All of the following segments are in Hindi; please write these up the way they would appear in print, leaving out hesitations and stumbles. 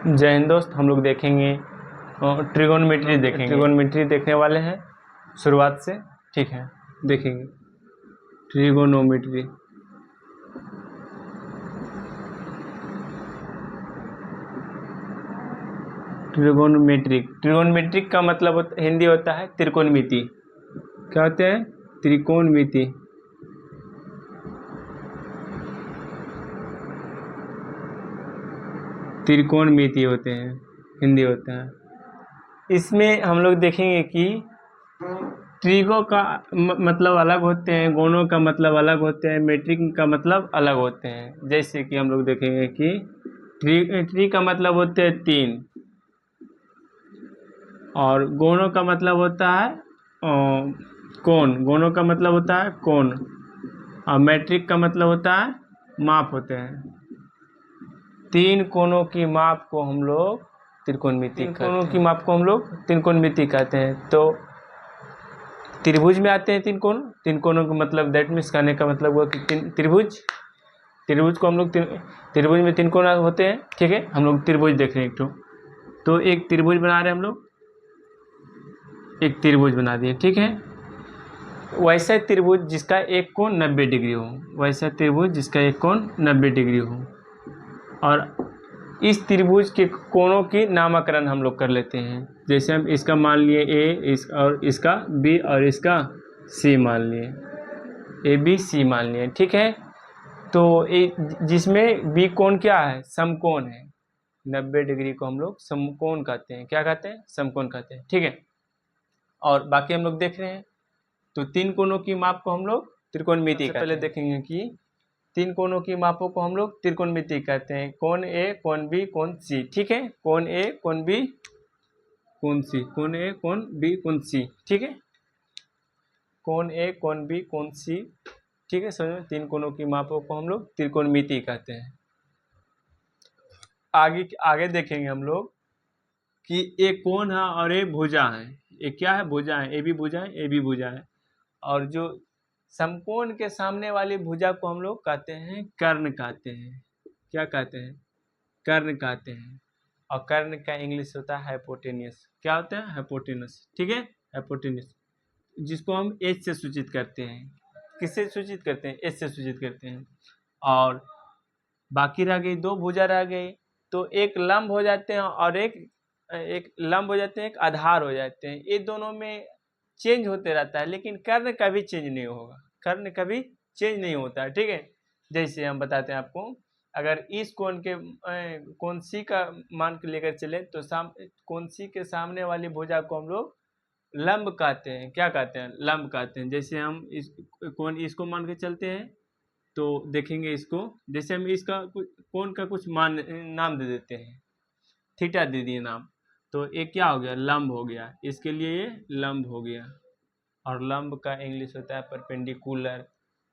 जय हिंद दोस्त, हम लोग देखेंगे ट्रिगोनोमेट्री देखेंगे। ट्रिगोनोमेट्री देखने वाले हैं शुरुआत से, ठीक है। देखेंगे ट्रिगोनोमेट्री। ट्रिगोनोमेट्रिक का मतलब हिंदी होता है त्रिकोणमिति। क्या होते हैं? त्रिकोणमिति। त्रिकोणमिति होते हैं, हिंदी होता है। इसमें हम लोग देखेंगे कि ट्रिगो का मतलब अलग होते हैं, गोनो का मतलब अलग होते हैं, मेट्रिक का मतलब अलग होते हैं। जैसे कि हम लोग देखेंगे कि ट्री का मतलब होते हैं 3, और गोनो का मतलब होता है कोण। गोनो का मतलब होता है कोण, और मैट्रिक का मतलब होता है माप होते हैं। 3 कोणों की माप को हम लोग त्रिकोणमिति कहते हैं। कोणों की माप को हम लोग त्रिकोणमिति कहते हैं। तो त्रिभुज में आते हैं 3 कोण। 3 कोणों का मतलब दैट मीन्स कहने का मतलब हुआ कि त्रिभुज को हम लोग त्रिभुज में 3 कोण होते हैं, ठीक है। हम लोग त्रिभुज देख रहे हैं एक तो एक त्रिभुज बना रहे हैं हम लोग, एक त्रिभुज बना दिए, ठीक है। वैसा त्रिभुज जिसका एक कोण 90 डिग्री हो, वैसा त्रिभुज जिसका एक कोण 90 डिग्री हो, और इस त्रिभुज के कोणों की नामकरण हम लोग कर लेते हैं। जैसे हम इसका मान लिए ए, और इसका बी, और इसका सी मान लिए, ए बी सी मान लिए, ठीक है। तो जिसमें बी कोण क्या है? समकोण है। 90 डिग्री को हम लोग समकोण कहते हैं। क्या कहते हैं? समकोण कहते हैं, ठीक है। और बाकी हम लोग देख रहे हैं तो 3 कोणों की माप को हम लोग त्रिकोणमिति कहते हैं। पहले देखेंगे कि 3 कोणों की मापों को हम लोग त्रिकोणमिति कहते हैं। कोण ए, कोण बी, कोण सी, ठीक है। कोण ए, कोण बी, कोण सी, कोण ए, कोण बी, कोण सी, ठीक है। कोण ए, कोण बी, कोण सी, ठीक है। समझ में? 3 कोणों की मापों को हम लोग त्रिकोणमिति कहते हैं। आगे देखेंगे हम लोग कि एक कोण है और एक भुजा है। एक क्या है? भुजा है। ए भी भुजा है, ए भी भुजा है। और जो समकोण के सामने वाली भुजा को हम लोग कहते हैं कर्ण कहते हैं। क्या कहते हैं? कर्ण कहते हैं। और कर्ण का इंग्लिश होता है हाइपोटेनियस। क्या होता है? हाइपोटेनस, ठीक है। हाइपोटेनस, जिसको हम एच से सूचित करते हैं। किससे सूचित करते हैं? एच से सूचित करते हैं। और बाकी रह गई 2 भुजा रह गई, तो एक लंब हो जाते हैं और एक लंब हो जाते हैं, एक आधार हो जाते हैं। ये दोनों में चेंज होते रहता है, लेकिन कर्ण कभी चेंज नहीं होगा। कर्ण कभी चेंज नहीं होता है, ठीक है। जैसे हम बताते हैं आपको, अगर इस कोण के कोण सी का मान के लेकर चले तो कोण सी के सामने वाली भुजा को हम लोग लंब कहते हैं। क्या कहते हैं? लंब कहते हैं। जैसे हम इसको मान के चलते हैं तो देखेंगे इसको, जैसे हम इसका कोण का कुछ नाम दे देते हैं, थीटा दे दिए नाम, तो एक क्या हो गया? लंब हो गया। इसके लिए ये लंब हो गया। और लंब का इंग्लिश होता है परपेंडिकुलर,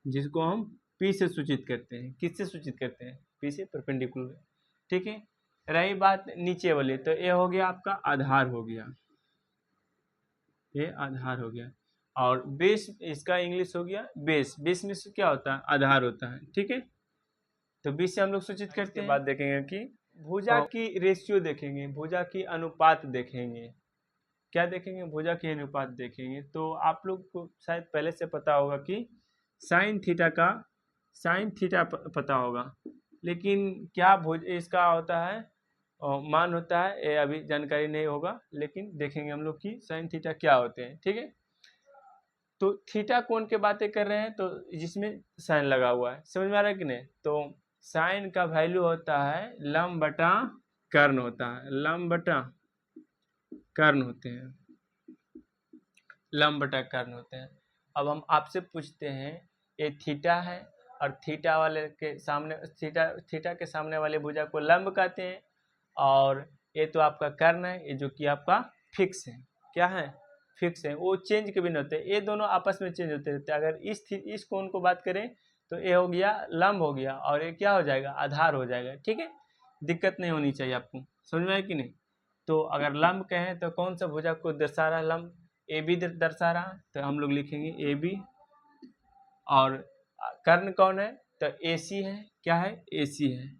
जिसको हम पी से सूचित करते हैं। किससे सूचित करते हैं? पी से, परपेंडिकुलर, ठीक है। रही बात नीचे वाली, तो ये हो गया आपका आधार हो गया, ये आधार हो गया। और बेस, इसका इंग्लिश हो गया बेस। बेस में से क्या होता है? आधार होता है, ठीक है। तो बेस से हम लोग सूचित करते हैं। बाद देखेंगे कि भुजा की रेशियो देखेंगे, भुजा की अनुपात देखेंगे। क्या देखेंगे? भुजा की अनुपात देखेंगे। तो आप लोग को शायद पहले से पता होगा कि साइन थीटा पता होगा, लेकिन क्या इसका होता है मान होता है, ये अभी जानकारी नहीं होगा, लेकिन देखेंगे हम लोग कि साइन थीटा क्या होते हैं, ठीक है। तो थीटा कोण की बातें कर रहे हैं, तो जिसमें साइन लगा हुआ है, समझ में आ रहा है कि नहीं? तो साइन का वैल्यू होता है लंब बटा कर्ण होता है। लंब बटा कर्ण होते हैं, लंब बटा कर्ण होते हैं। अब हम आपसे पूछते हैं, ये थीटा है और थीटा वाले के सामने थीटा के सामने वाले भुजा को लंब कहते हैं, और ये तो आपका कर्ण है, ये जो कि आपका फिक्स है। क्या है? फिक्स है, वो चेंज कभी नहीं होते। ये दोनों आपस में चेंज होते रहते हैं। अगर इस कोण को बात करें तो ये हो गया लंब हो गया, और ये क्या हो जाएगा? आधार हो जाएगा, ठीक है। दिक्कत नहीं होनी चाहिए आपको, समझ में आया कि नहीं? तो अगर लंब कहें तो कौन सा भुजा को दर्शा रहा है? लंब ए बी दर्शा रहा है, तो हम लोग लिखेंगे ए बी। और कर्ण कौन है? तो ए सी है। क्या है? ए सी है,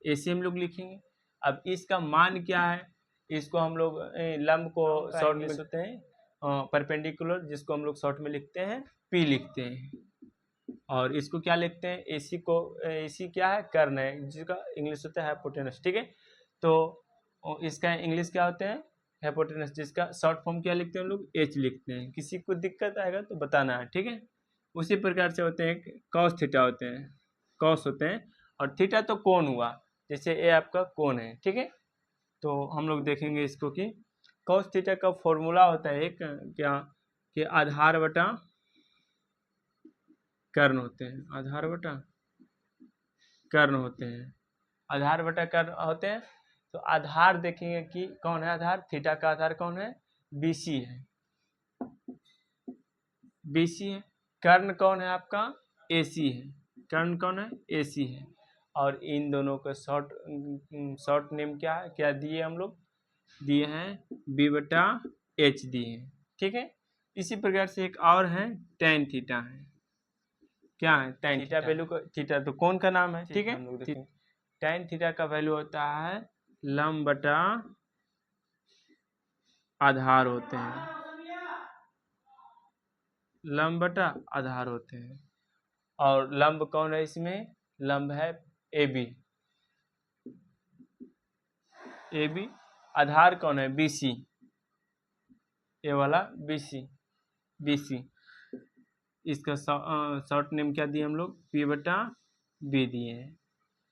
ए सी हम लोग लिखेंगे। अब इसका मान क्या है, इसको हम लोग लंब को शॉर्ट में होते हैं परपेंडिकुलर, जिसको हम लोग शॉर्ट में लिखते हैं पी लिखते हैं, और इसको क्या लिखते हैं, एसी को, एसी क्या है, कर्ण है, जिसका इंग्लिश होता है हाइपोटेनस। ठीक है, तो इसका इंग्लिश क्या होते हैं, हाइपोटेनस, जिसका शॉर्ट फॉर्म क्या लिखते हैं हम लोग, एच लिखते हैं। किसी को दिक्कत आएगा तो बताना है। ठीक है, उसी प्रकार से होते हैं कॉस थीटा होते हैं, कॉस होते हैं, और थीटा तो कोण हुआ, जैसे ये आपका कोण है। ठीक है, तो हम लोग देखेंगे इसको कि कॉस थीटा का फॉर्मूला होता है एक क्या, कि आधार बटा कर्ण होते हैं, आधार बटा कर्ण होते हैं, आधार बटा कर्ण होते हैं। तो आधार देखेंगे कि कौन है आधार, थीटा का आधार कौन है, बीसी है, बीसी है। कर्ण कौन है आपका, एसी है, कर्ण कौन है, एसी है। और इन दोनों का शॉर्ट नेम क्या है, क्या दिए हम लोग, दिए हैं बी बटा एच दिए हैं। ठीक है, इसी प्रकार से एक और है टैन थीटा है, क्या है, टैन थीटा वैल्यू का, थीटा तो कौन का नाम है। ठीक है, टैन थीटा का वैल्यू होता है लंब बटा आधार होते हैं, लंब बटा आधार होते हैं। और लंब कौन है इसमें, लंब है ए बी, ए बी, आधार कौन है, बी सी, ये वाला बी सी, बी सी। इसका शॉर्ट नेम क्या दिए हम लोग, पी बटा बी दिए हैं।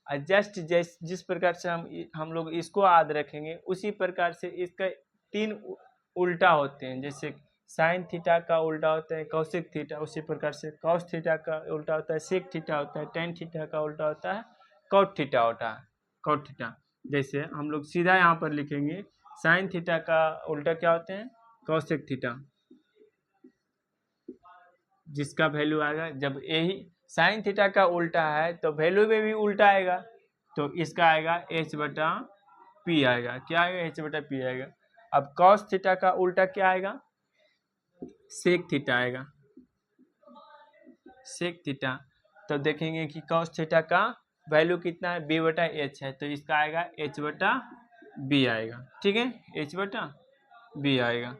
जस्ट जिस प्रकार से हम लोग इसको याद रखेंगे, उसी प्रकार से इसका तीन उल्टा होते हैं। जैसे साइन थीटा का उल्टा होता है कौशिक थीटा, उसी प्रकार से कॉस थीटा का उल्टा होता है सेक थीटा होता है, टेन थीटा का उल्टा होता है कॉट थीटा होता है, कॉट थीटा। जैसे हम लोग सीधा यहाँ पर लिखेंगे, साइन थीटा का उल्टा क्या होते हैं, कौशिक थीटा, जिसका वैल्यू आएगा, जब यही साइन थीटा का उल्टा है तो वैल्यू में भी उल्टा आएगा, तो इसका आएगा एच बटा पी आएगा, क्या आएगा, एच बटा पी आएगा। अब कॉस थीटा का उल्टा क्या आएगा, सेक थीटा आएगा, सेक थीटा। तो देखेंगे कि कॉस थीटा का वैल्यू कितना है, बी बटा एच है, तो इसका आएगा एच बटा बी आएगा। ठीक है, एच बटा बी आएगा।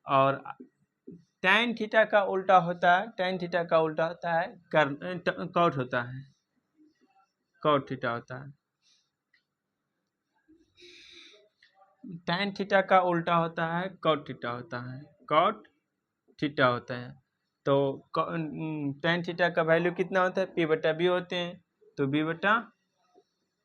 और टैन थीटा का उल्टा होता है, टैन थीटा का उल्टा होता है कॉट होता है, कॉट थीटा होता है। टैन थीटा का उल्टा होता है कॉट थीटा होता है, कॉट थीटा होता है। तो टैन थीटा का वैल्यू कितना होता है, पी बटा बी होते हैं, तो बी बटा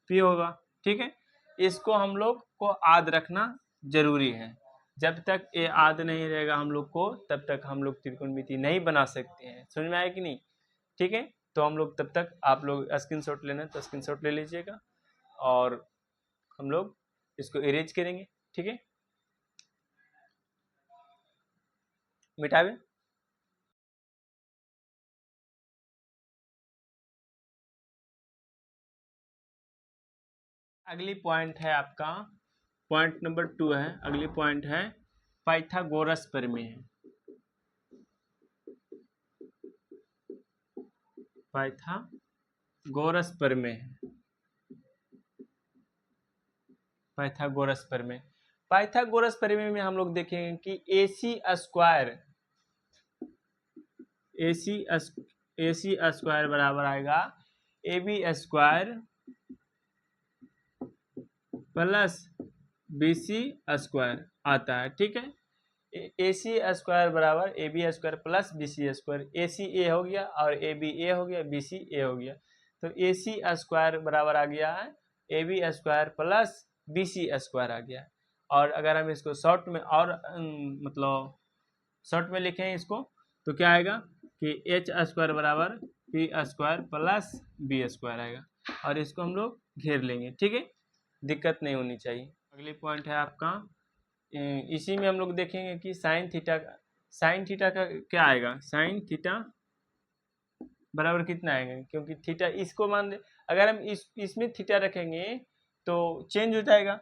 पी होगा। ठीक है, इसको हम लोग को याद रखना जरूरी है। जब तक ये याद नहीं रहेगा हम लोग को, तब तक हम लोग त्रिकोणमिति नहीं बना सकते हैं। समझ में आया कि नहीं। ठीक है, तो हम लोग तब तक, आप लोग स्क्रीनशॉट लेना तो स्क्रीनशॉट ले लीजिएगा, और हम लोग इसको इरेज करेंगे। ठीक है, मिटावे। अगली पॉइंट है आपका, पॉइंट नंबर 2 है, अगली पॉइंट है पाइथागोरस प्रमेय है, पाइथागोरस प्रमेय, पाइथागोरस प्रमेय। पाइथागोरस प्रमेय में हम लोग देखेंगे कि एसी स्क्वायर, एसी स्क्वायर बराबर आएगा A B square plus B C square आता है। ठीक है, ए सी स्क्वायर बराबर A B square plus B C square, A C A हो गया और ए बी ए हो गया, बी सी ए हो गया, तो ए सी स्क्वायर बराबर आ गया है A B square plus B C square आ गया। और अगर हम इसको शॉर्ट में और मतलब शॉर्ट में लिखें इसको, तो क्या आएगा कि एच स्क्वायर बराबर P square plus B square आएगा, और इसको हम लोग घेर लेंगे। ठीक है, दिक्कत नहीं होनी चाहिए। अगली पॉइंट है आपका, इसी में हम लोग देखेंगे कि साइन थीटा का क्या आएगा, साइन थीटा बराबर कितना आएगा, क्योंकि थीटा इसको मान ले, अगर हम इसमें थीटा रखेंगे तो चेंज हो जाएगा,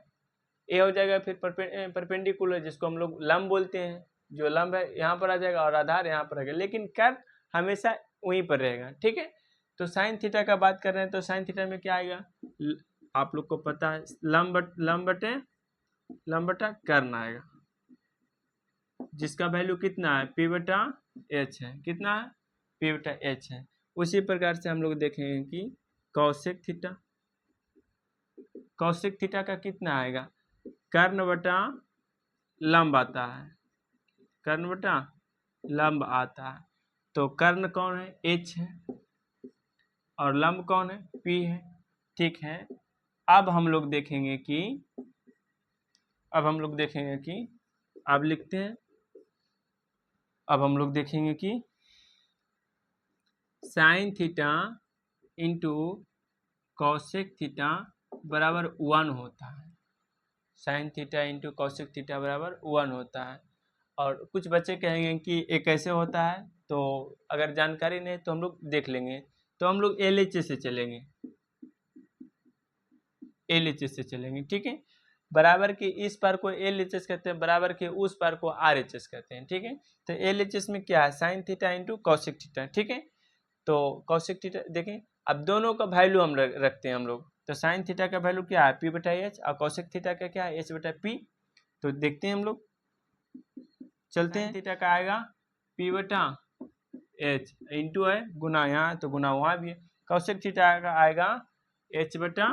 ए हो जाएगा, फिर परपेंडिकुलर जिसको हम लोग लंब बोलते हैं, जो लंब है यहाँ पर आ जाएगा और आधार यहाँ पर रहेगा, लेकिन कर्व हमेशा वहीं पर रहेगा। ठीक है, तो साइन थीटा का बात कर रहे हैं, तो साइन थीटा में क्या आएगा, आप लोग को पता है लंब बटा कर्ण आएगा, जिसका वैल्यू कितना है पी बटा एच है, कितना है पी बटा एच है। उसी प्रकार से हम लोग देखेंगे कि कौशिक थीटा का कितना आएगा, कर्ण बटा लंब आता है, कर्ण बटा लंब आता है। तो कर्ण कौन है, एच है, और लंब कौन है, पी है। ठीक है, अब हम लोग देखेंगे कि अब लिखते हैं, अब हम लोग देखेंगे कि sine theta into cosec theta बराबर 1 होता है, sine theta into cosec theta बराबर 1 होता है। और कुछ बच्चे कहेंगे कि ये कैसे होता है, तो अगर जानकारी नहीं तो हम लोग देख लेंगे। तो हम लोग LHS से चलेंगे, LHS से चलेंगे, ठीक है। बराबर के इस पार को LHS कहते हैं, बराबर के उस पार को RHS कहते हैं, ठीक है। तो LHS में क्या है, sine theta into cosec theta, ठीक है। तो कॉसेक थीटा देखें, अब दोनों का वैल्यू हम रखते हैं हम लोग। तो साइन थीटा का वैल्यू क्या है, पी बटा एच, और कॉसेक थीटा का क्या है, एच बटा पी। तो देखते हैं हम लोग, चलते हैं। थीटा का आएगा पी बटा एच इंटू है गुना, यहाँ तो गुना वहाँ भी है। कॉसेक थीटा का आएगा एच बटा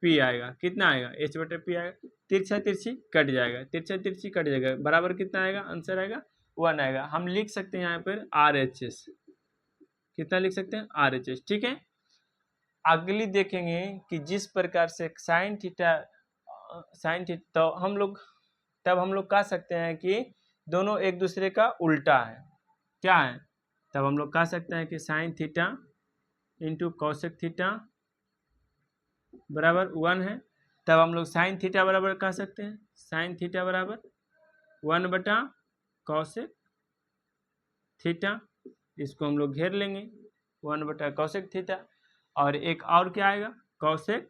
पी आएगा, कितना आएगा, एच बटा पी आएगा। तिरछा तिरछी कट जाएगा, तिरछा तिरछी कट जाएगा, बराबर कितना आएगा, आंसर आएगा 1 आएगा। हम लिख सकते हैं यहाँ पर RHS, कितना लिख सकते हैं, RHS, ठीक है। अगली देखेंगे कि जिस प्रकार से साइन थीटा तो हम लोग कह सकते हैं कि दोनों एक दूसरे का उल्टा है, क्या है, तब हम लोग कह सकते हैं कि sine theta into cosec theta बराबर 1 है। तब हम लोग साइन थीटा बराबर कह सकते हैं, साइन थीटा बराबर 1 बटा कॉसेक थीटा, इसको हम लोग घेर लेंगे 1 बटा कॉसेक थीटा। और एक और क्या आएगा, कॉसेक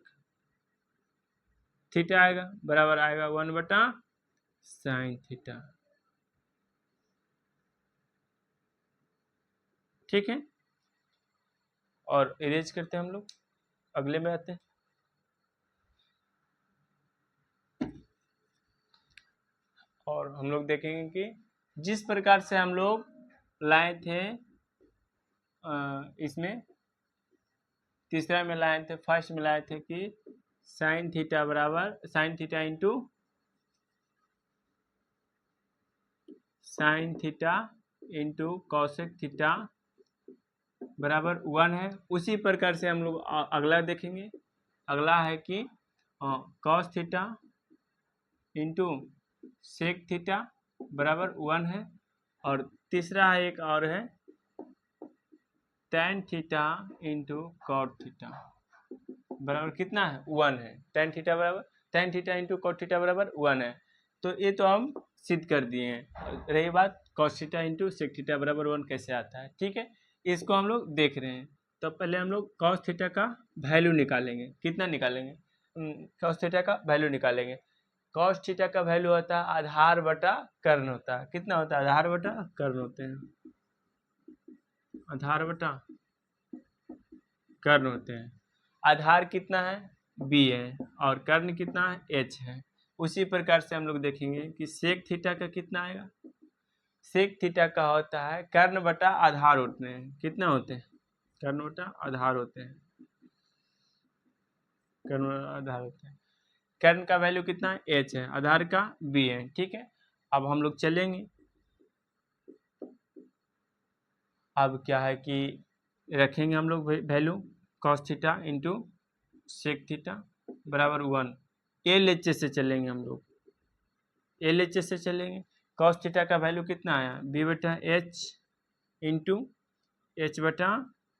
थीटा आएगा, बराबर आएगा 1 बटा साइन थीटा, ठीक है। और इरेज करते हैं हम लोग, अगले में आते हैं। और हम लोग देखेंगे कि जिस प्रकार से हम लोग लाए थे इसमें तीसरा में लाए थे, फर्स्ट में लाए थे कि साइन थीटा बराबर sine theta into sine theta into cosec theta बराबर 1 है। उसी प्रकार से हम लोग अगला देखेंगे, अगला है कि cos theta into sec theta बराबर 1 है। और तीसरा है एक और है tan theta into cot theta बराबर कितना है, 1 है। tan theta into cot theta बराबर 1 है। तो ये तो हम सिद्ध कर दिए हैं। रही बात cos theta into sec theta बराबर 1 कैसे आता है, ठीक है, इसको हम लोग देख रहे हैं। तो पहले हम लोग कॉस थीटा का वैल्यू निकालेंगे, कितना निकालेंगे, कॉस थीटा का वैल्यू निकालेंगे। कॉस थीटा का वैल्यू होता है आधार बटा कर्ण होता है, कितना होता है, आधार बटा कर्ण होते हैं, आधार बटा कर्ण होते हैं। आधार कितना है, बी है, और कर्ण कितना है, एच है। उसी प्रकार से हम लोग देखेंगे कि सेक थीटा का कितना आएगा, सेक थीटा का होता है कर्ण बटा आधार होते हैं, कितना होते हैं, कर्ण बटा आधार होते हैं, कर्ण बटा आधार होते हैं। कर्ण का वैल्यू कितना है, एच है, आधार का बी है, ठीक है। अब हम लोग चलेंगे, अब क्या है कि रखेंगे हम लोग value cos theta into sec theta बराबर 1। LHS से चलेंगे हम लोग, LHS से चलेंगे। कॉस थीटा का वैल्यू कितना आया, बी बटा एच इंटू एच बटा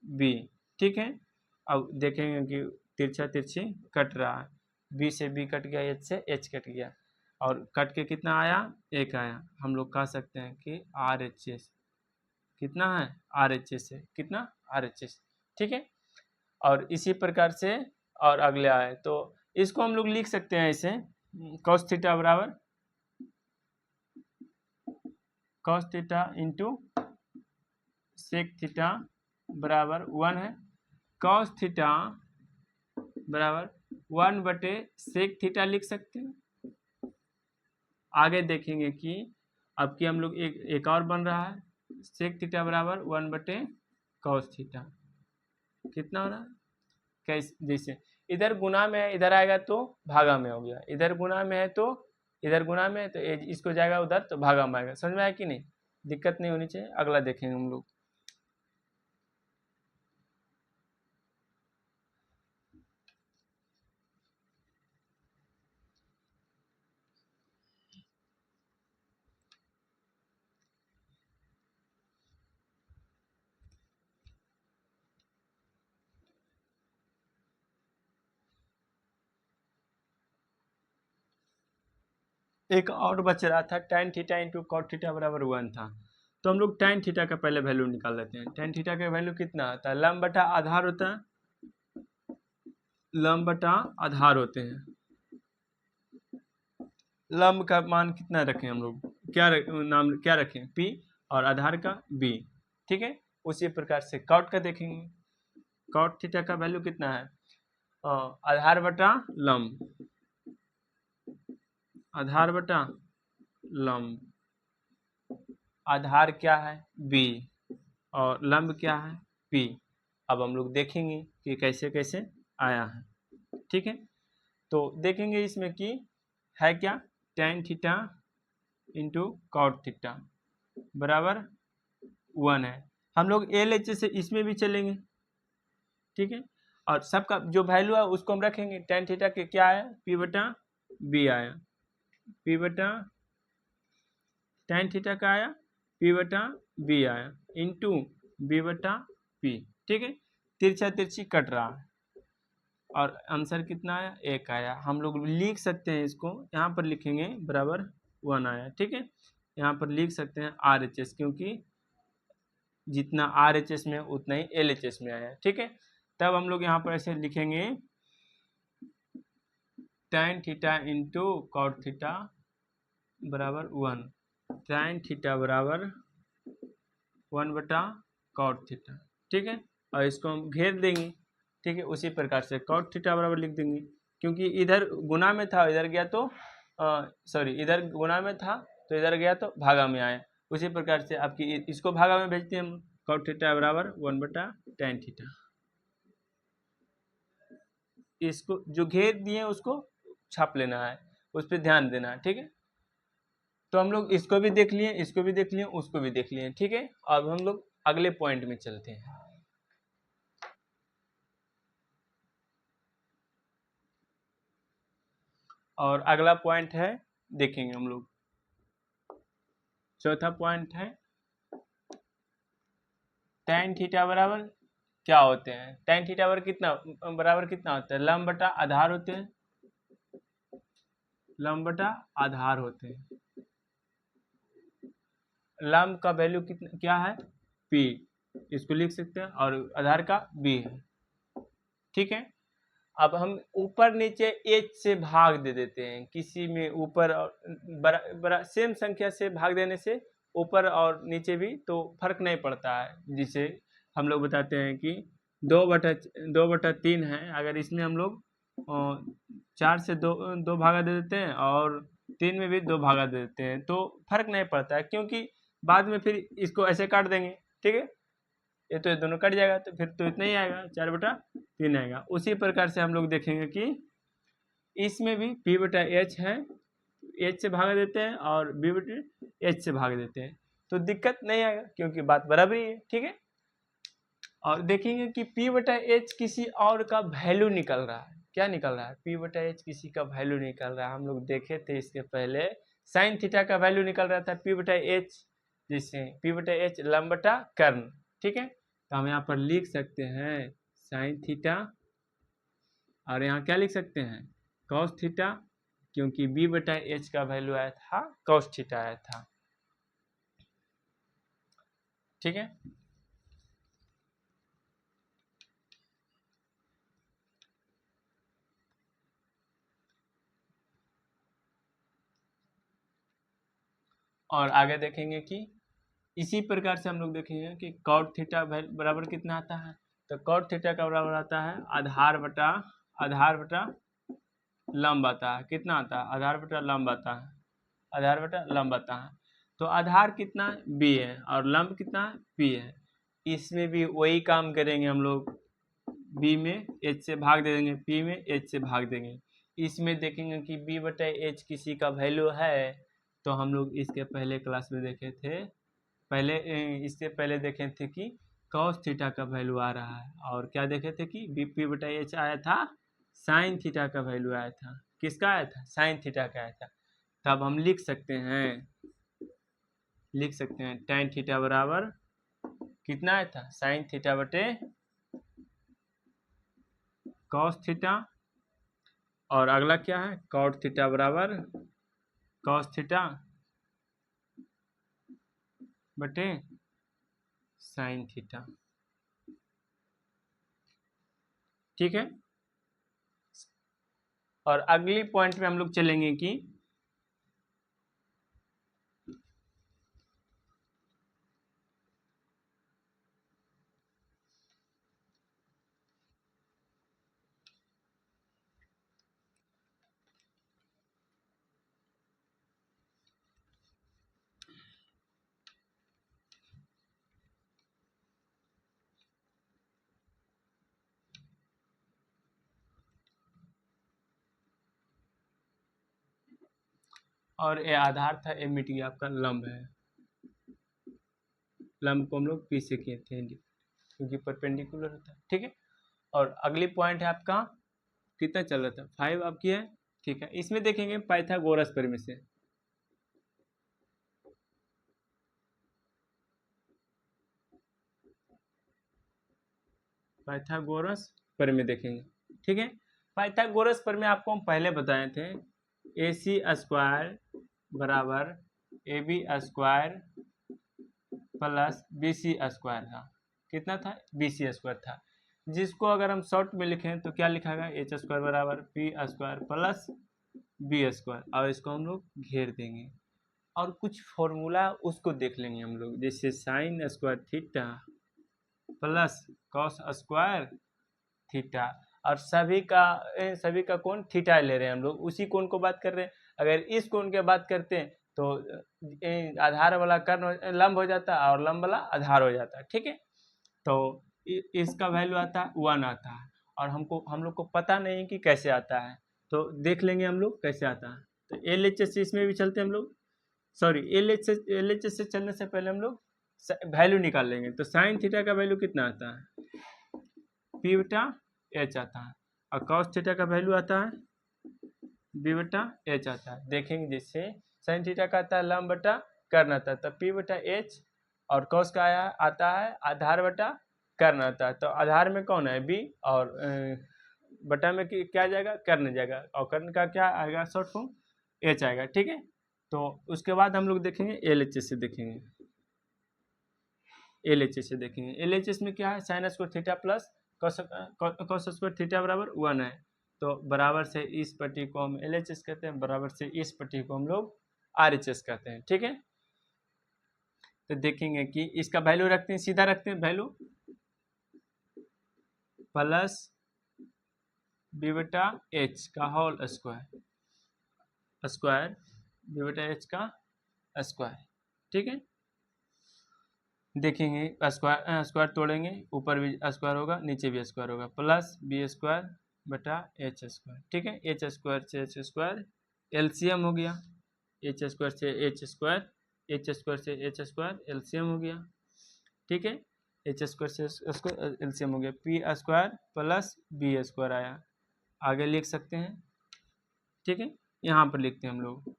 बी, ठीक है। अब देखेंगे कि तिरछा तिरछी कट रहा है, बी से बी कट गया, एच से एच कट गया, और कट के कितना आया, एक आया। हम लोग कह सकते हैं कि RHS कितना है, RHS है, कितना, RHS, ठीक है। और इसी प्रकार से और अगले आए, तो इसको हम लोग लिख सकते हैं ऐसे, कॉस थीटा बराबर cos theta into sec theta बराबर 1 है। कॉस थीटा बराबर 1/sec थीटा लिख सकते हैं। आगे देखेंगे कि अब कि हम लोग एक और बन रहा है sec थीटा बराबर 1/cos थीटा। कितना हो रहा है? कैसे? जैसे इधर गुना में है, इधर आएगा तो भागा में हो गया, इधर गुना में है तो इधर गुना में है तो इसको जाएगा उधर तो भागा में आएगा। समझ में आया कि नहीं? दिक्कत नहीं होनी चाहिए। अगला देखेंगे हम लोग। एक और बच रहा था tan theta into cot theta बराबर 1 था, तो हम लोग tan थीटा का पहले वैल्यू निकाल लेते हैं। tan थीटा का वैल्यू कितना आता है? लंब बटा आधार होता है, लंब बटा आधार होते हैं। लंब का मान कितना रखें हम लोग? नाम क्या रखें? p और आधार का b। ठीक है, उसी प्रकार से कॉट का देखेंगे। कॉट थीटा का वैल्यू कितना है? आधार बटा लंब, आधार बटा लंब। आधार क्या है? b और लंब क्या है? p। अब हम लोग देखेंगे कि कैसे कैसे आया है। ठीक है, तो देखेंगे इसमें कि है क्या? tan theta into cot theta बराबर 1 है। हम लोग LHS से इसमें भी चलेंगे। ठीक है, और सबका जो वैल्यू है उसको हम रखेंगे। tan थीटा के क्या आया? p बटा b आया, p बटा tan थीटा का आया p बटा b आया इंटू b बटा p। ठीक है, तिरछा तिरछी कट रहा है और आंसर कितना आया? 1 आया। हम लोग लिख सकते हैं इसको, यहाँ पर लिखेंगे बराबर 1 आया। ठीक है, यहाँ पर लिख सकते हैं RHS, क्योंकि जितना RHS में उतना ही LHS में आया। ठीक है, तब हम लोग यहाँ पर ऐसे लिखेंगे tan theta into cot theta बराबर 1, tan थीटा बराबर 1 बटा कॉट थीटा। ठीक है, और इसको हम घेर देंगे। ठीक है, उसी प्रकार से कॉट थीटा बराबर लिख देंगे, क्योंकि इधर गुना में था इधर गया तो सॉरी इधर गुना में था तो इधर गया तो भागा में आया। उसी प्रकार से आपकी इसको भागा में भेजते हैं हम। कॉट थीटा बराबर 1 बटा tan थीटा। इसको जो घेर दिए उसको छाप लेना है, उस पर ध्यान देना है। ठीक है, तो हम लोग इसको भी देख लिए, इसको भी देख लिए, उसको भी देख लिए। ठीक है, अब हम लोग अगले पॉइंट में चलते हैं। और अगला पॉइंट है, देखेंगे हम लोग, चौथा पॉइंट है tan थीटा बराबर क्या होते हैं? tan थीटा बराबर कितना होता है? लंब बटा आधार होते हैं, लंब बटा आधार होते हैं। लंब का वैल्यू कितना क्या है? p, इसको लिख सकते हैं, और आधार का b है। ठीक है, अब हम ऊपर नीचे h से भाग दे देते हैं। किसी में ऊपर और सेम संख्या से भाग देने से ऊपर और नीचे भी तो फर्क नहीं पड़ता है। जिसे हम लोग बताते हैं कि 2/3 है, अगर इसमें हम लोग 4 से दो भागा दे देते हैं और 3 में भी 2 भागा दे देते हैं तो फर्क नहीं पड़ता है, क्योंकि बाद में फिर इसको ऐसे काट देंगे। ठीक है, ये तो ये दोनों कट जाएगा तो फिर तो इतना ही आएगा, 4/3 आएगा। उसी प्रकार से हम लोग देखेंगे कि इसमें भी p/h है, h से भाग देते हैं और b/h से भाग देते हैं तो दिक्कत नहीं आएगा, क्योंकि बात बराबर ही है। ठीक है, और देखेंगे कि p/h किसी और का वैल्यू निकल रहा है। क्या निकल रहा है? p/h किसी का वैल्यू निकल रहा है। हम लोग देखे थे इसके पहले साइन थीटा का वैल्यू निकल रहा था p/h, जिससे p/h लंब बटा कर्ण। ठीक है, तो हम यहाँ पर लिख सकते हैं साइन थीटा, और यहाँ क्या लिख सकते हैं? कॉस थीटा, क्योंकि b/h का वैल्यू आया था कॉस थीटा आया था। ठीक है, और आगे देखेंगे कि इसी प्रकार से हम लोग देखेंगे कि कॉट थीटा बराबर कितना आता है? तो कॉट थीटा का बराबर आता है आधार बटा आधार बटा लंब आता है। कितना आता है? आधार बटा लंब आता है। आधार बटा लंब आता है। तो आधार कितना है? b है और लंब कितना है? p है। इसमें भी वही काम करेंगे हम लोग, b में h से भाग दे देंगे, p में h से भाग देंगे। इसमें देखेंगे कि b बटा h किसी का वैल्यू है, तो हम लोग इसके पहले क्लास में देखे थे, इससे पहले देखे थे कि cos थीटा का वैल्यू आ रहा है, और क्या देखे थे कि p बटा h आया था, साइन थीटा का वैल्यू आया था। किसका आया था? साइन थीटा का आया था। तब हम लिख सकते हैं tan थीटा बराबर कितना आया था? साइन थीटा बटे cos थीटा, और अगला क्या है? cot थीटा बराबर cos थीटा बटे साइन थीटा। ठीक है। और अगली पॉइंट में हम लोग चलेंगे कि और ये आधार था, ये मिट गया, आपका लंब है। लंब को हम लोग पी से किए थे क्योंकि परपेंडिकुलर होता है। ठीक है। और अगली पॉइंट है आपका, कितना चल रहा था? 5 आपकी है। ठीक है। इसमें देखेंगे पाइथागोरस प्रमेय से। पाइथागोरस प्रमेय देखेंगे। ठीक है। पाइथागोरस प्रमेय आपको हम पहले बताए थे, AC स्क्वायर बराबर AB square plus BC square था। कितना था? BC स्क्वायर था। जिसको अगर हम शॉर्ट में लिखें तो क्या लिखा गया? H स्क्वायर बराबर P square plus B square, और इसको हम लोग घेर देंगे और कुछ फॉर्मूला उसको देख लेंगे हम लोग, जैसे sign square theta plus cos square theta, और सभी का कोण थीटा ले रहे हैं हम लोग, उसी कोण को बात कर रहे हैं। अगर इस कोण की बात करते हैं तो आधार वाला कर्ण लंब हो जाता है और लंब वाला आधार हो जाता है। ठीक है। तो इसका वैल्यू आता है 1 आता है, और हम लोग को पता नहीं कि कैसे आता है, तो देख लेंगे हम लोग कैसे आता है। तो LHS से इसमें भी चलते हैं हम लोग, सॉरी LHS से चलने से पहले हम लोग वैल्यू निकाल लेंगे। तो साइन थीटा का वैल्यू कितना आता है? P बटा H आता है, और कॉस थीटा का वैल्यू आता है B बटा H आता है। देखेंगे जैसे साइन थीटा का आता है लंब बटा कर्ण आता है, तो P बटा H, और कॉस का आता है आधार बटा कर्ण आता है। तो आधार में कौन है? B, और बटा में क्या जाएगा? कर्ण जाएगा, और कर्ण का क्या आएगा? शॉर्ट फॉर्म H आएगा। ठीक है। तो उसके बाद हम लोग देखेंगे LHS से देखेंगे। LHS से देखेंगे। LHS में क्या है? Sign square theta plus cos square theta बराबर 1 है। तो बराबर से इस पट्टी को हम LHS कहते हैं, बराबर से इस पट्टी को हम लोग RHS कहते हैं। ठीक है। तो देखेंगे कि इसका वैल्यू रखते हैं, सीधा रखते हैं वैल्यू प्लस B बटा H का होल स्क्वायर B बटा H का स्क्वायर। ठीक है। देखेंगे स्क्वायर तोड़ेंगे, ऊपर भी स्क्वायर होगा, नीचे भी स्क्वायर होगा, प्लस B स्क्वायर बटा H स्क्वायर। ठीक है। H स्क्वायर से H स्क्वायर LCM हो गया, H स्क्वायर से H स्क्वायर, H स्क्वायर से H स्क्वायर LCM हो गया। ठीक है। H स्क्वायर से स्क्वायर LCM हो गया, P square plus B square आया, आगे लिख सकते हैं। ठीक है। यहाँ पर लिखते हैं हम लोग,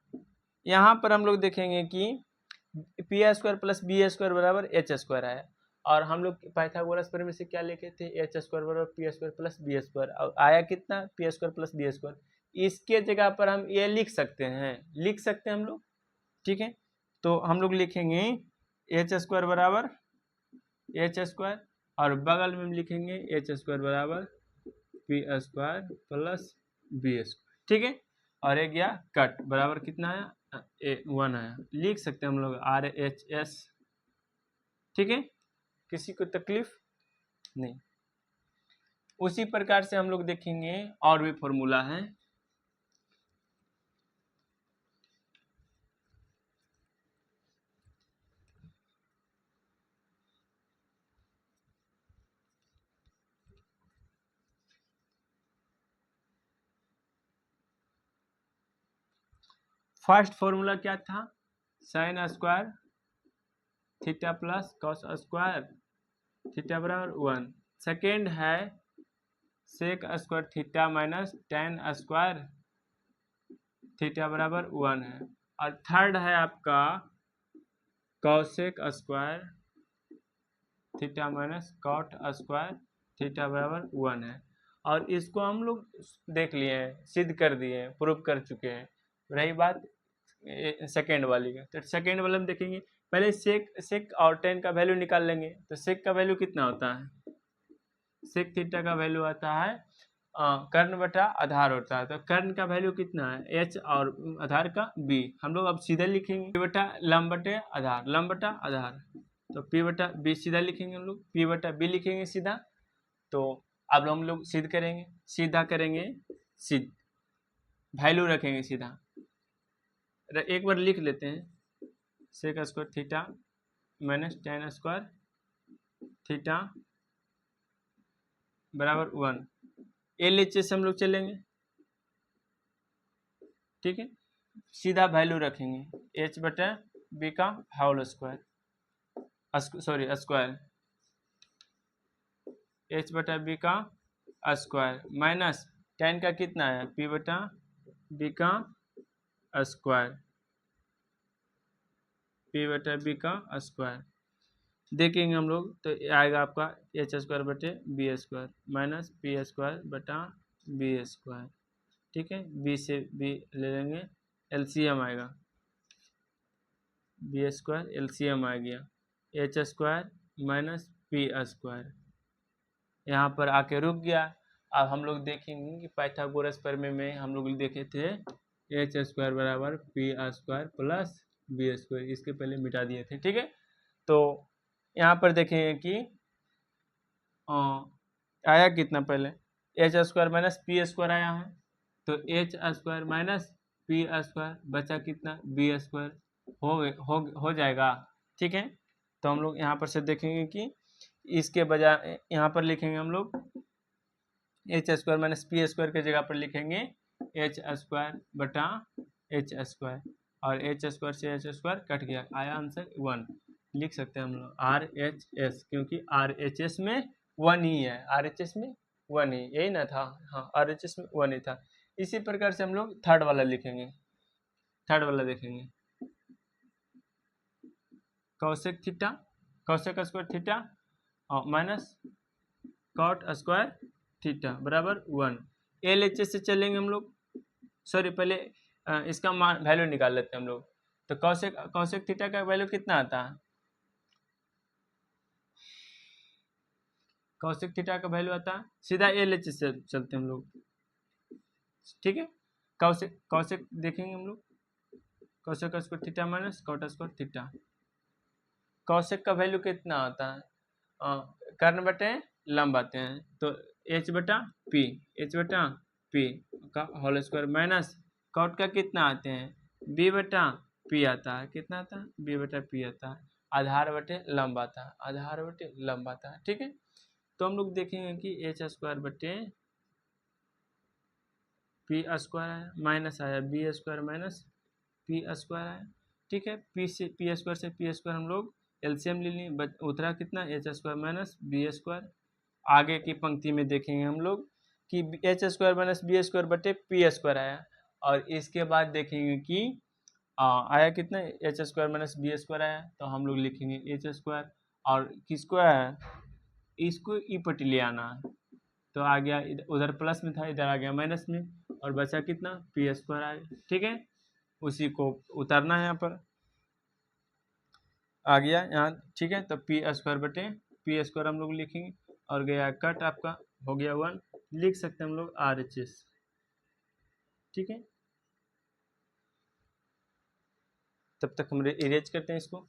यहाँ पर हम लोग देखेंगे कि P square plus B square बराबर एच स्क्वायर आया, और हम लोग पाइथागोरस प्रमेय से क्या लिखे थे? एच स्क्वायर बराबर P square plus B square, और आया कितना? P square plus B square. इसके जगह पर हम ये लिख सकते हैं हम लोग। ठीक है। तो हम लोग लिखेंगे एच स्क्वायर बराबर एच स्क्वायर, और बगल में लिखेंगे एच स्क्वायर बराबर P square plus B square. ठीक है। और एक गया कट, बराबर कितना आया? 1 आया। लिख सकते हैं हम लोग RHS। ठीक है। किसी को तकलीफ नहीं। उसी प्रकार से हम लोग देखेंगे और भी फॉर्मूला है। फर्स्ट फॉर्मूला क्या था? Sine square theta plus cos square theta बराबर 1। सेकेंड है sec square theta minus tan square theta बराबर 1 है। और थर्ड है आपका cosec square theta minus cot square theta बराबर 1 है। और इसको हम लोग देख लिए हैं, सिद्ध कर दिए हैं, प्रूव कर चुके हैं। रही बात सेकेंड वाली का, तो सेकेंड वाला हम देखेंगे। पहले सेक और टेन का वैल्यू निकाल लेंगे। तो सेक का वैल्यू कितना होता है? सेक थीटा का वैल्यू आता है कर्ण बटा आधार होता है। तो कर्ण का वैल्यू कितना है? एच और आधार का बी। हम लोग अब सीधे लिखेंगे पी बटा लंब बटे आधार, लंब बटा आधार। तो पी बटा बी सीधा लिखेंगे हम लोग, पी बटा बी लिखेंगे सीधा। तो अब हम लोग सिद्ध करेंगे, सीधा करेंगे, सिद्ध वैल्यू रखेंगे सीधा। एक बार लिख लेते हैं, sec square theta minus tan square theta बराबर 1। LHS से हम लोग चलेंगे, ठीक है। सीधा वैल्यू रखेंगे h बटा बी का whole square, sorry square, h बटा बी का स्क्वायर माइनस टेन का कितना है? p बटा बी का स्क्वायर, p बटा बी का स्क्वायर देखेंगे हम लोग। तो आएगा आपका एच स्क्वायर बटे B square minus P square बटा बी स्क्वायर, ठीक है। बी से बी ले लेंगे, एलसीएम आएगा, बी स्क्वायर एलसीएम आ गया, H square minus P square यहाँ पर आके रुक गया। अब हम लोग देखेंगे कि पाइथागोरस प्रमेय में हम लोग देखे थे एच स्क्वायर बराबर P square plus B square, इसके पहले मिटा दिए थे, ठीक है। तो यहाँ पर देखेंगे कि आया कितना? पहले H square minus P square आया है। तो H square minus P square बचा कितना? बी स्क्वायर हो जाएगा, ठीक है। तो हम लोग यहाँ पर से देखेंगे कि इसके बजाय यहाँ पर लिखेंगे हम लोग H square minus P square के जगह पर लिखेंगे एच स्क्वायर बटा एच स्क्वायर, और एच स्क्वायर से एच स्क्वायर कट गया, आया आंसर 1। लिख सकते हैं हम लोग आर एच एस, क्योंकि आर एच एस में 1 ही है, आर एच एस में 1 ही, यही ना था? हाँ, आर एच एस में 1 ही था। इसी प्रकार से हम लोग थर्ड वाला लिखेंगे। थर्ड वाला देखेंगे, cosec theta, cosec square theta minus cot square theta बराबर 1। LHS से चलेंगे हम लोग, सॉरी पहले इसका मान वैल्यू निकाल लेते हैं हम लोग। तो कौशिक थीटा का वैल्यू कितना आता है? कौशिक थीटा का वैल्यू आता है, सीधा LHS से चलते हैं हम लोग, ठीक है। कौशिक देखेंगे हम लोग, cosec square theta minus cot square theta. Cosec का वैल्यू कितना आता है? कर्ण बटे लंब आते हैं। तो एच बटा पी, एच बटा पी का होल स्क्वायर माइनस कॉट का कितना आते हैं? बी बटा पी आता है, कितना आता है? बी बटा पी आता है। आधार बटे लंब आता है, आधार बटे लंब आता है, ठीक है। तो हम लोग देखेंगे कि एच स्क्वायर बटे पी स्क्वायर है, माइनस आया B square minus P square है, ठीक है। पी स्क्वायर से पी स्क्वायर हम लोग एलसीएम ले लिए, उतरा कितना? H square minus B square. आगे की पंक्ति में देखेंगे हम लोग कि H square minus B square बटे पी स्क्वायर आया, और इसके बाद देखेंगे कि आया कितना? H square minus B square आया। तो हम लोग लिखेंगे एच स्क्वायर, और किसको आया? इसको ई पट्टी ले आना है। तो आ गया, उधर प्लस में था, इधर आ गया माइनस में, और बचा कितना? पी स्क्वायर आया, ठीक है। उसी को उतारना है यहाँ पर, आ गया यहाँ, ठीक है। तो पी स्क्वायर बटे पी स्क्वायर हम लोग लिखेंगे, और गया कट, आपका हो गया 1। लिख सकते हैं हम लोग आर एच एस, ठीक है। तब तक हम इरेज करते हैं इसको।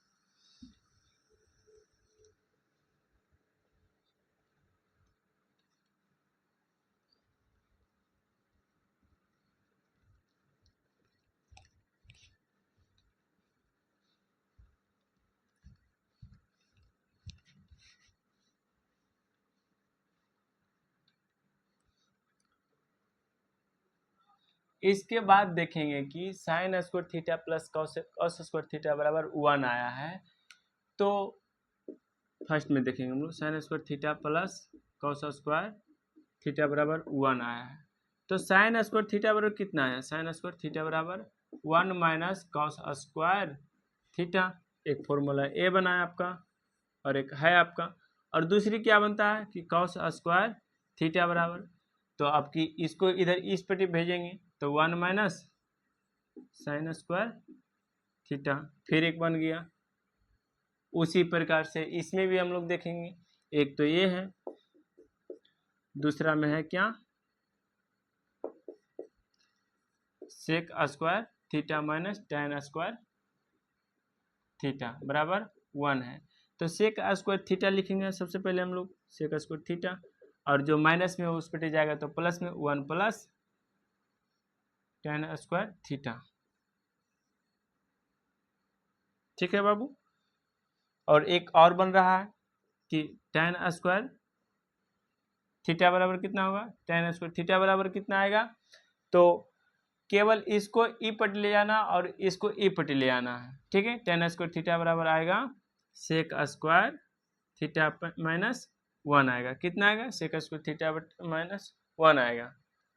इसके बाद देखेंगे कि sign square theta plus cos square theta बराबर 1 आया है। तो फर्स्ट में देखेंगे हम लोग sign square theta plus cos square theta बराबर 1 आया है। तो साइन स्क्वायर थीटा बराबर कितना है? साइन स्क्वायर थीटा बराबर 1 माइनस कॉस स्क्वायर थीटा। एक फॉर्मूला ए बना है आपका और एक है आपका, और दूसरी क्या बनता है कि कॉस स्क्वायर थीटा बराबर, तो आपकी इसको इधर इस पट्टी भेजेंगे तो 1 माइनस साइन स्क्वायर थीटा, फिर एक बन गया। उसी प्रकार से इसमें भी हम लोग देखेंगे, एक तो ये है, दूसरा में है क्या sec square theta minus tan square theta बराबर 1 है। तो सेक स्क्वायर थीटा लिखेंगे सबसे पहले हम लोग सेक स्क्वायर थीटा, और जो माइनस में उस पर जाएगा तो प्लस में 1 प्लस tan स्क्वायर थीटा। ठीक है बाबू। और एक और बन रहा है कि tan स्क्वायर थीटा बराबर कितना होगा? tan स्क्वायर थीटा बराबर कितना आएगा? तो केवल इसको ई पट्टी ले जाना और इसको ई पट्टी ले आना है। ठीक है, tan स्क्वायर थीटा बराबर आएगा सेक स्क्वायर थीटा माइनस 1 आएगा। कितना आएगा? सेक स्क्वायर थीटा माइनस 1 आएगा।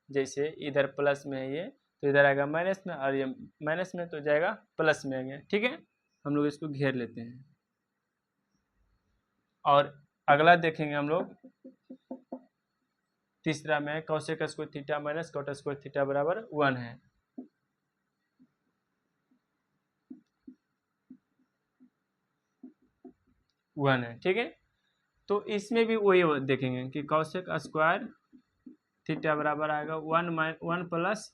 जैसे इधर प्लस में है ये तो इधर आएगा माइनस में, और ये माइनस में तो जाएगा प्लस में आ गया। ठीक है, हम लोग इसको घेर लेते हैं। और अगला देखेंगे हम लोग, तीसरा में cosec square theta minus cot square theta बराबर 1 है। ठीक है, तो इसमें भी वही देखेंगे कि कॉसेक स्क्वायर थीटा बराबर आएगा 1 प्लस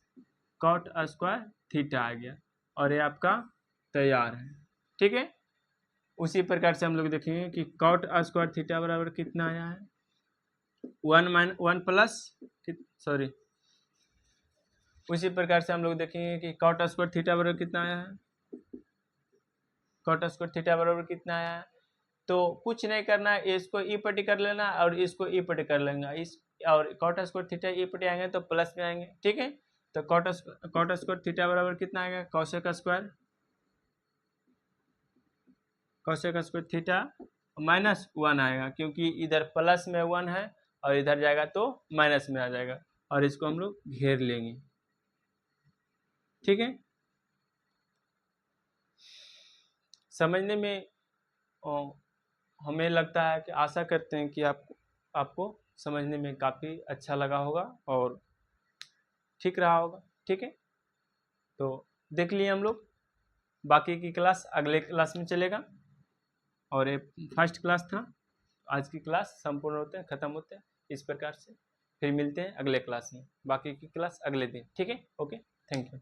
कॉट स्क्वायर थीटा आ गया, और ये आपका तैयार है। ठीक है, उसी प्रकार से हम लोग देखेंगे कि कॉट स्क्वायर थीटा बराबर कितना आया है? 1 प्लस सॉरी, उसी प्रकार से हम लोग देखेंगे कि कॉट स्क्वायर थीटा बराबर कितना आया है? कॉट स्क्वायर थीटा बराबर कितना आया है? तो कुछ नहीं करना है, इसको ई पट्टी कर लेना और इसको ई पट्टी कर लेंगे। इस और कॉट स्क्वायर थीटा ई पट्टी आएंगे तो प्लस में आएंगे। ठीक है, तो कॉट स्क्वायर थीटा बराबर कितना आएगा? कॉसेक स्क्वायर थीटा माइनस 1 आएगा, क्योंकि इधर प्लस में 1 है और इधर जाएगा तो माइनस में आ जाएगा, और इसको हम लोग घेर लेंगे। ठीक है, समझने में हमें लगता है कि आशा करते हैं कि आपको समझने में काफ़ी अच्छा लगा होगा और ठीक रहा होगा। ठीक है, तो देख लिए हम लोग, बाकी की क्लास अगले क्लास में चलेगा, और ये फर्स्ट क्लास था। आज की क्लास संपूर्ण होते हैं, ख़त्म होते हैं इस प्रकार से। फिर मिलते हैं अगले क्लास में, बाकी की क्लास अगले दिन। ठीक है, ओके, थैंक यू।